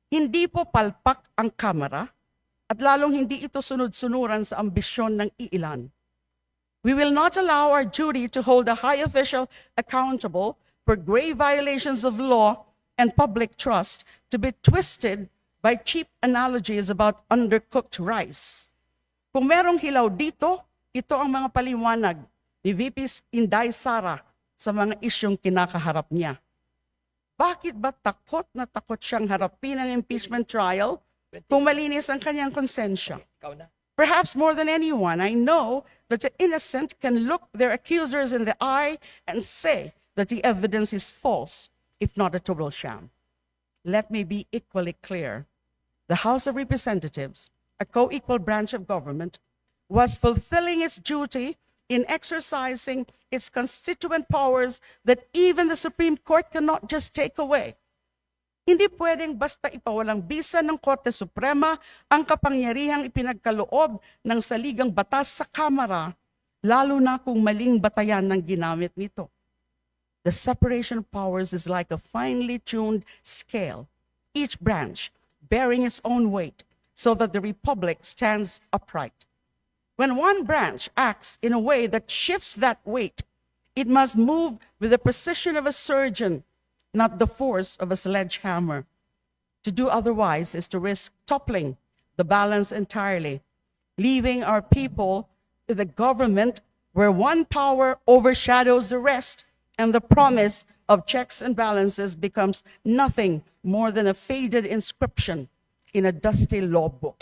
Hindi po palpak ang Kamara at lalong hindi ito sunod-sunuran sa ambisyon ng iilan. We will not allow our duty to hold a high official accountable for grave violations of law and public trust to be twisted by cheap analogies about undercooked rice. Kung merong hilaw dito, ito ang mga paliwanag ni VP Inday Sara sa mga isyong kinakaharap niya. Bakit ba takot na takot siyang harapin ang impeachment trial kung malinis ang kanyang konsensya? Perhaps more than anyone, I know that the innocent can look their accusers in the eye and say that the evidence is false, if not a total sham. Let me be equally clear. The House of Representatives, a co-equal branch of government, was fulfilling its duty in exercising its constituent powers that even the Supreme Court cannot just take away. Hindi pwedeng basta ipawalang bisa ng Korte Suprema ang kapangyarihang ipinagkaloob ng saligang batas sa Kamara, lalo na kung maling batayan ng ginamit nito. The separation of powers is like a finely tuned scale, each branch bearing its own weight so that the Republic stands upright. When one branch acts in a way that shifts that weight, it must move with the precision of a surgeon, not the force of a sledgehammer. To do otherwise is to risk toppling the balance entirely, leaving our people with a government where one power overshadows the rest and the promise of checks and balances becomes nothing more than a faded inscription in a dusty law book.